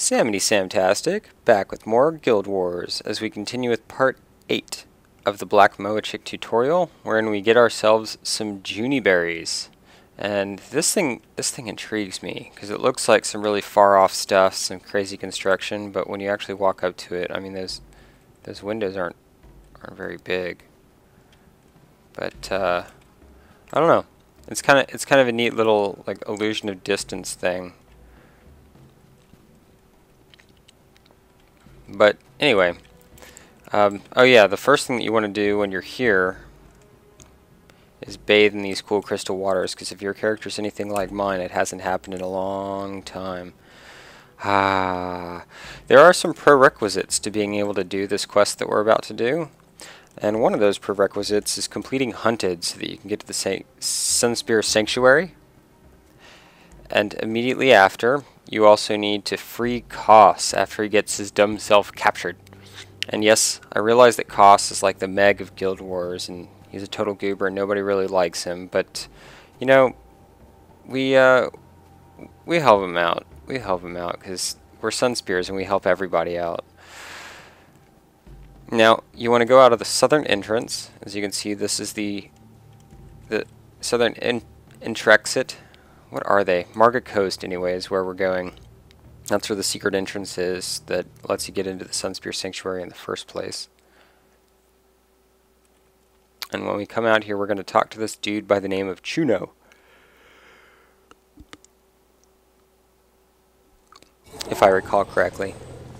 Samity Samtastic, back with more Guild Wars as we continue with part 8 of the Black Moa Chick tutorial, wherein we get ourselves some Juni berries. And this thing intrigues me because it looks like some really far off stuff, some crazy construction, but when you actually walk up to it, I mean those windows aren't very big. But I don't know. It's kind of a neat little like illusion of distance thing. But anyway, oh yeah, the first thing that you want to do when you're here is bathe in these cool crystal waters, because if your character's anything like mine, it hasn't happened in a long time. There are some prerequisites to being able to do this quest that we're about to do, and one of those prerequisites is completing Hunted so that you can get to the Sunspear Sanctuary. And immediately after, you also need to free Koss after he gets his dumb self captured. And yes, I realize that Koss is like the Meg of Guild Wars, and he's a total goober and nobody really likes him, but, you know, we help him out. We help him out because we're Sunspears and we help everybody out. Now, you want to go out of the southern entrance. As you can see, this is the southern Intrexit. What are they? Marga Coast, anyway, is where we're going. That's where the secret entrance is that lets you get into the Sunspear Sanctuary in the first place. And when we come out here, we're going to talk to this dude by the name of Juni, if I recall correctly.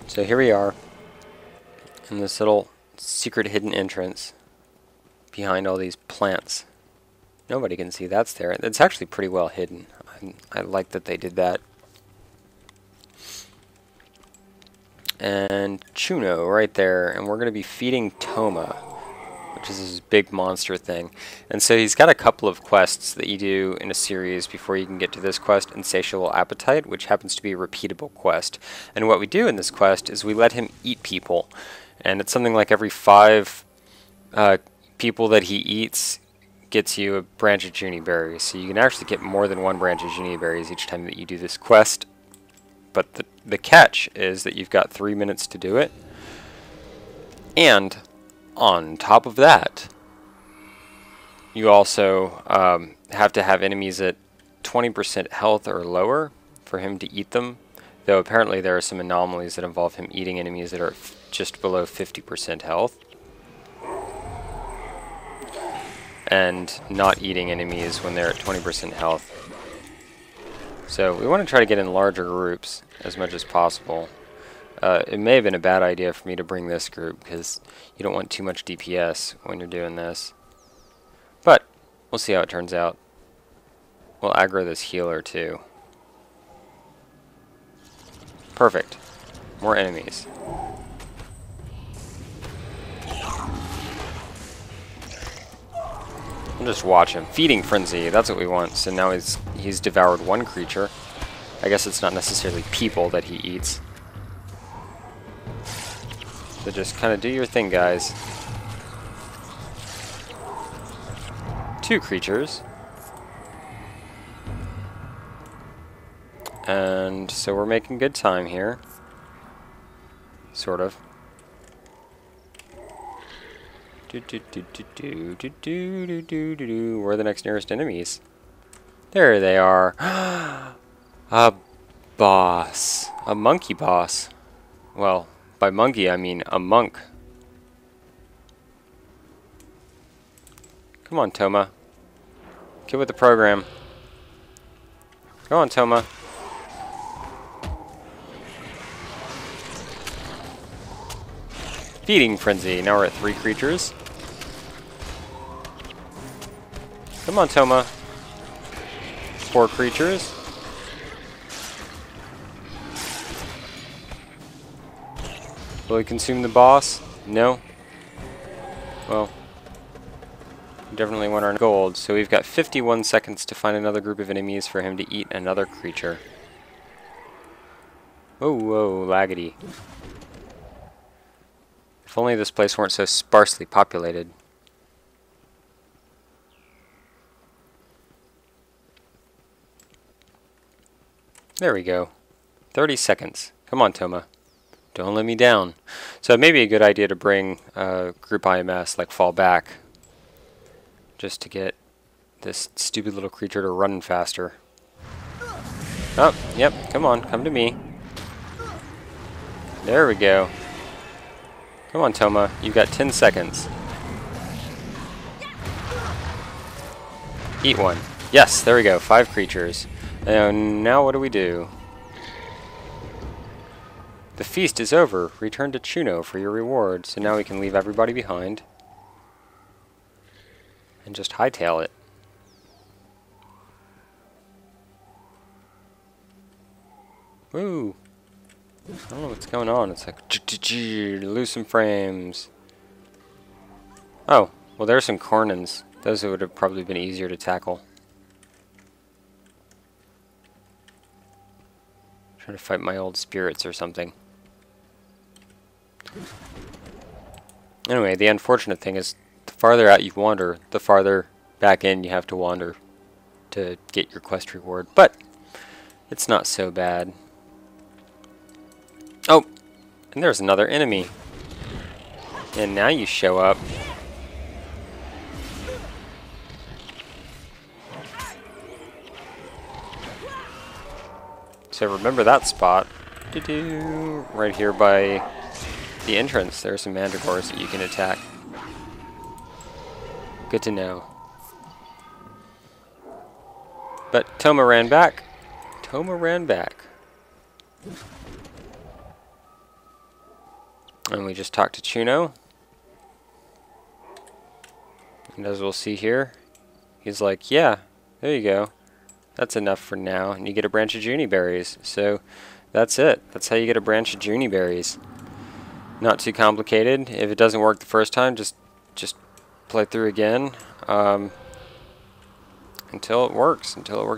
So here we are in this little secret hidden entrance behind all these plants. Nobody can see that's there. It's actually pretty well hidden. I like that they did that. And Juni right there, and we're going to be feeding Toma, which is this big monster thing. And so he's got a couple of quests that you do in a series before you can get to this quest, Insatiable Appetite, which happens to be a repeatable quest. And what we do in this quest is we let him eat people. And it's something like every 5 people that he eats gets you a branch of Juni berries. So you can actually get more than 1 branch of Juni berries each time that you do this quest. But the catch is that you've got 3 minutes to do it. And on top of that, you also have to have enemies at 20% health or lower for him to eat them. Though apparently there are some anomalies that involve him eating enemies that are just below 50% health. And not eating enemies when they're at 20% health. So we want to try to get in larger groups as much as possible. It may have been a bad idea for me to bring this group because you don't want too much DPS when you're doing this. But we'll see how it turns out. We'll aggro this healer too. Perfect. More enemies. We'll just watch him. Feeding Frenzy, that's what we want. So now he's devoured 1 creature. I guess it's not necessarily people that he eats. So just kind of do your thing, guys. 2 creatures. And so we're making good time here. Sort of. Where are the next nearest enemies? There they are. A boss. A monkey boss. Well, by monkey I mean a monk. Come on, Toma. Get with the program. Go on, Toma. Feeding Frenzy. Now we're at 3 creatures. Come on, Toma. 4 creatures. Will he consume the boss? No. Well, we definitely want our gold. So we've got 51 seconds to find another group of enemies for him to eat another creature. Whoa, whoa, laggity. If only this place weren't so sparsely populated. There we go. 30 seconds. Come on, Toma. Don't let me down. So it may be a good idea to bring group IMS, like fall back, just to get this stupid little creature to run faster. Oh, yep, come on, come to me. There we go. Come on, Toma, you've got 10 seconds. Eat one. Yes, there we go, 5 creatures. And now what do? The feast is over. Return to Chuno for your reward. So now we can leave everybody behind and just hightail it. Woo! I don't know what's going on. It's like lose some frames. Oh, well, there's some Cornins. Those would have probably been easier to tackle. Trying to fight my old spirits or something. Anyway, the unfortunate thing is the farther out you wander, the farther back in you have to wander to get your quest reward. But it's not so bad. Oh, and there's another enemy. And now you show up. So remember that spot. Right here by the entrance. There are some mandragores that you can attack. Good to know. But Toma ran back. Toma ran back. And we just talked to Chuno. And as we'll see here, he's like, yeah, there you go. That's enough for now. And you get a branch of Juni berries. So that's it. That's how you get a branch of Juni berries. Not too complicated. If it doesn't work the first time, just play through again until it works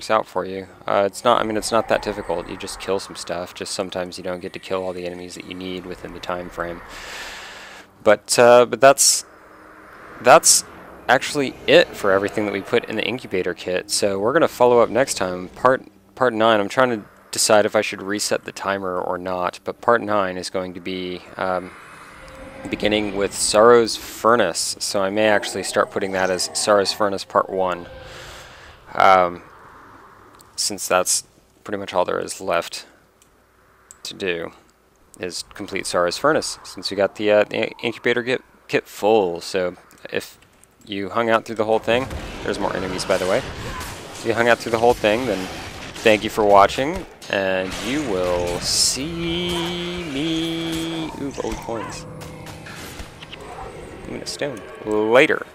out for you. It's not that difficult. You just kill some stuff. Just sometimes you don't get to kill all the enemies that you need within the time frame. But that's actually it for everything that we put in the incubator kit. So we're gonna follow up next time, part 9. I'm trying to decide if I should reset the timer or not, but part 9 is going to be beginning with Sorrow's Furnace. So I may actually start putting that as Sorrow's Furnace part 1, since that's pretty much all there is left to do, is complete Sorrow's Furnace, since we got the incubator kit full. So if you hung out through the whole thing, there's more enemies by the way. If you hung out through the whole thing, then thank you for watching, and you will see me... Ooh, gold coins. Even a stone. Later.